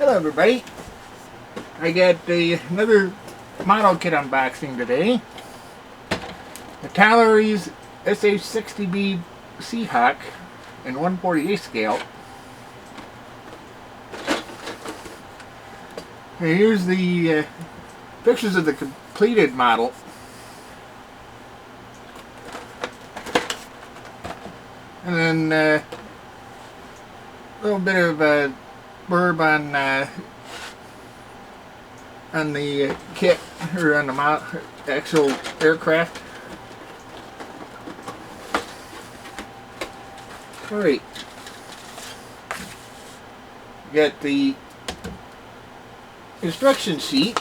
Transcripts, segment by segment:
Hello everybody, I got another model kit unboxing today. Italeri SH-60B Seahawk in 1/48 scale. And here's the pictures of the completed model. And then a little bit of blurb on the kit, or on the actual aircraft. Alright, got the instruction sheet.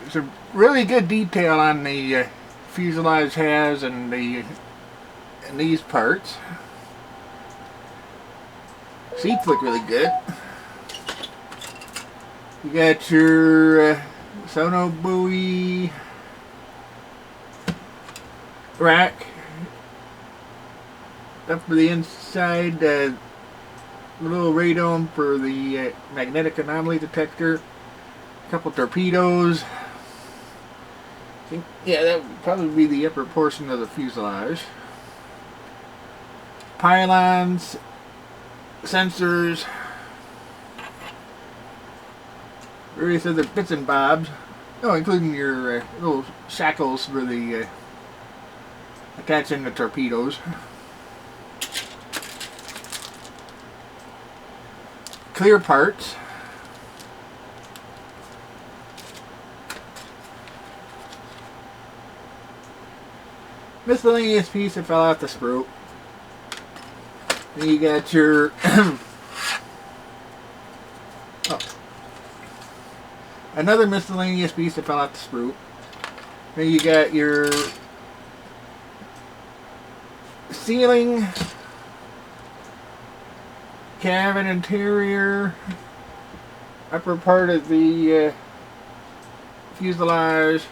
There's a really good detail on the fuselage halves and these parts. Seats look really good. You got your sonar buoy rack up for the inside, little radome for the magnetic anomaly detector, a couple torpedoes. Yeah, that would probably be the upper portion of the fuselage. Pylons, sensors, various other bits and bobs. Oh, including your little shackles for the attaching the torpedoes. Clear parts. Miscellaneous piece that fell out the sprue. Then you got your another miscellaneous piece that fell out the sprue. Then you got your ceiling, cabin interior, upper part of the fuselage.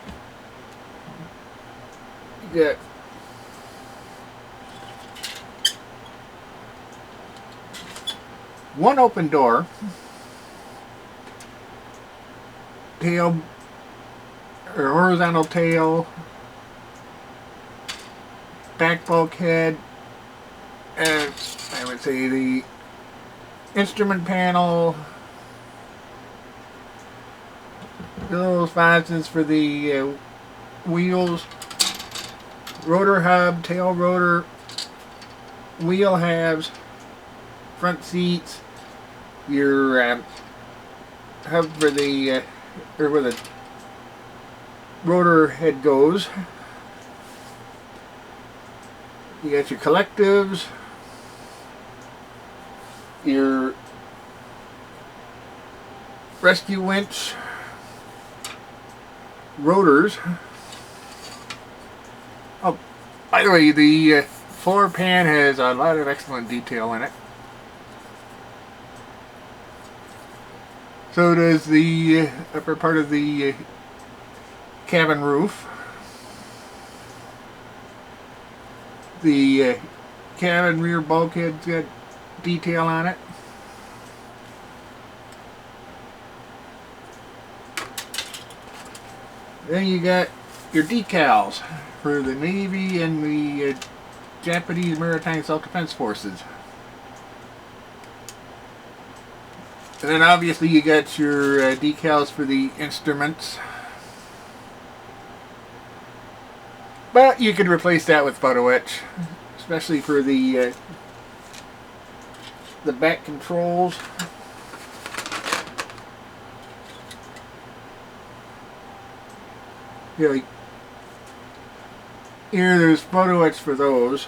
You got one open door, tail or horizontal tail, back bulkhead, and I would say the instrument panel, little facets for the wheels, rotor hub, tail rotor, wheel halves, front seats, your hub for the or where the rotor head goes. You got your collectives, your rescue winch, rotors. Oh, by the way, the floor pan has a lot of excellent detail in it. So does the upper part of the cabin roof. The cabin rear bulkhead's got detail on it. Then you got your decals for the Navy and the Japanese Maritime Self-Defense Forces. And then obviously you got your decals for the instruments. But you could replace that with photo etch, especially for the back controls. Yeah, like here, there's photo etch for those.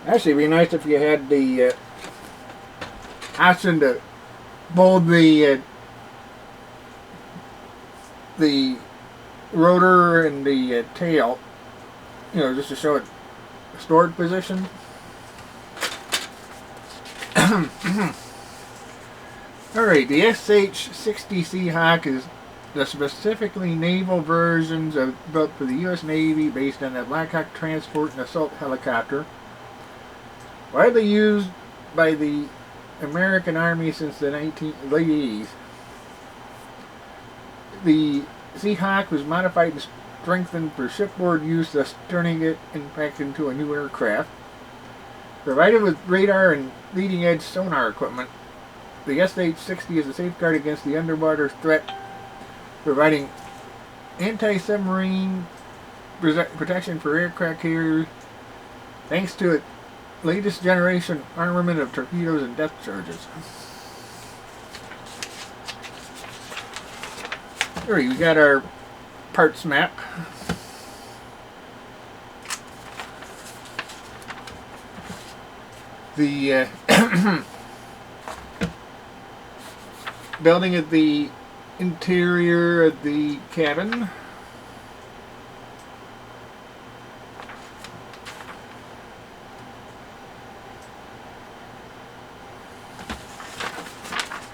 Actually, it'd be nice if you had the option to mold the rotor and the tail, you know, just to show it stored position. Alright, the SH-60C Hawk is the specifically naval versions built for the U.S. Navy based on the Black Hawk transport and assault helicopter. Widely used by the American Army since the late 80s. The Seahawk was modified and strengthened for shipboard use, thus turning it in fact into a new aircraft. Provided with radar and leading-edge sonar equipment, the SH-60 is a safeguard against the underwater threat, providing anti-submarine protection for aircraft carriers thanks to its latest generation armament of torpedoes and depth charges. Here we got our parts map. The building of the interior of the cabin.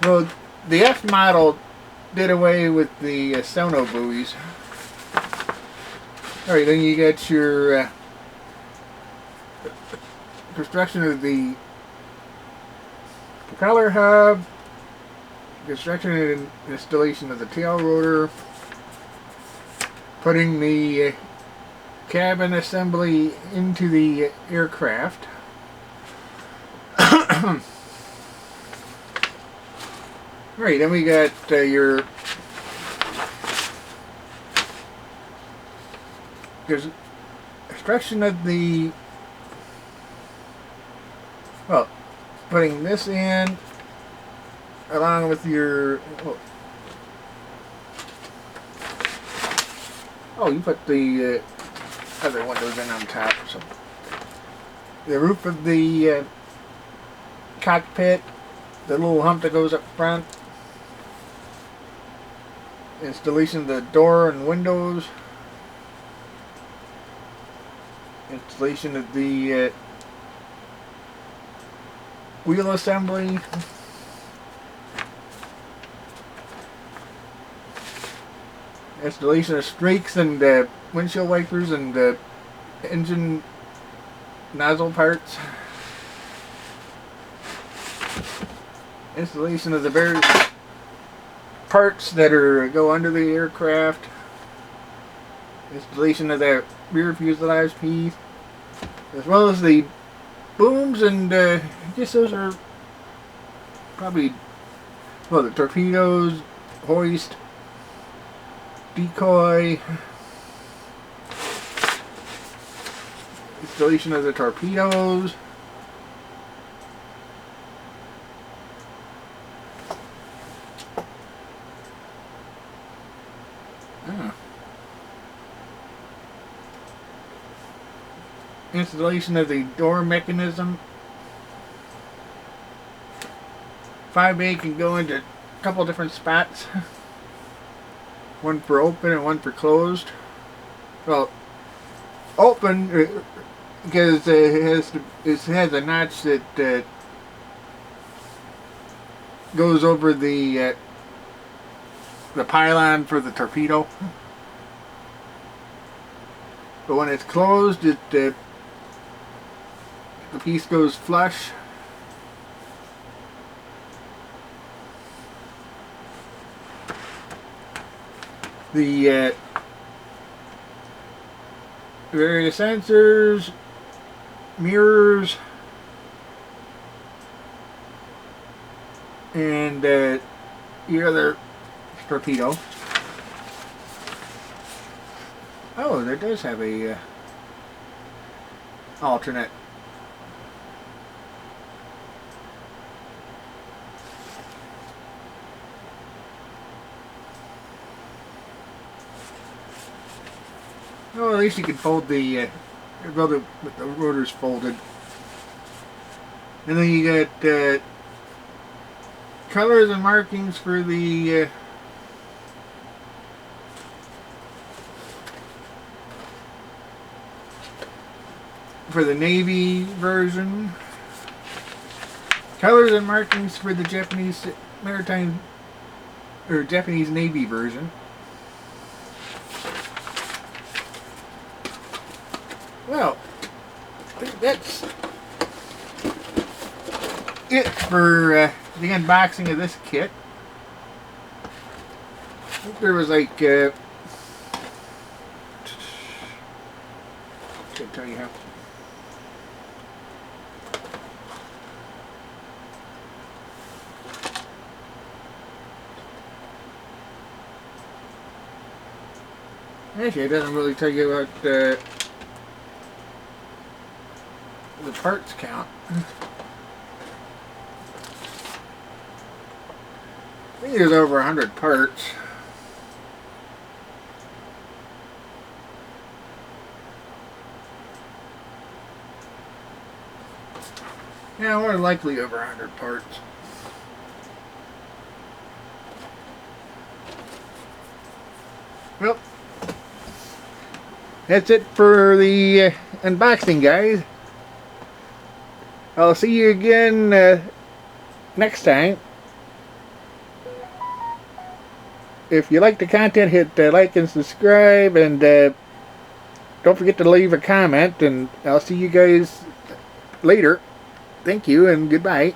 Well, the F model did away with the sono buoys. Alright, then you got your construction of the propeller hub, construction and installation of the tail rotor, putting the cabin assembly into the aircraft. Alright, then we got your construction of the, well, putting this in along with your, oh, you put the other windows in on top. So the roof of the cockpit, the little hump that goes up front, installation of the door and windows, installation of the wheel assembly, installation of strakes and windshield wipers and engine nozzle parts, installation of the various parts that go under the aircraft, installation of that rear fuselage piece, as well as the booms and I guess those are probably, well, the torpedoes, hoist, decoy, installation of the torpedoes, installation of the door mechanism. 5A can go into a couple different spots. One for open and one for closed. Well, open because it has a notch that goes over the pylon for the torpedo. But when it's closed, the piece goes flush. The various sensors, mirrors, and your other torpedo. Oh, there does have a alternate. Well, at least you can fold the with the rotors folded. And then you got colors and markings for the Navy version. Colors and markings for the Japanese maritime or Japanese Navy version. Well, I think that's it for the unboxing of this kit. I think there was like can't tell you how. Actually, it doesn't really tell you about the parts count. I think there's over 100 parts. Yeah, more than likely over 100 parts. Well, that's it for the unboxing, guys. I'll see you again next time. If you like the content, hit like and subscribe, and don't forget to leave a comment, and I'll see you guys later. Thank you and goodbye.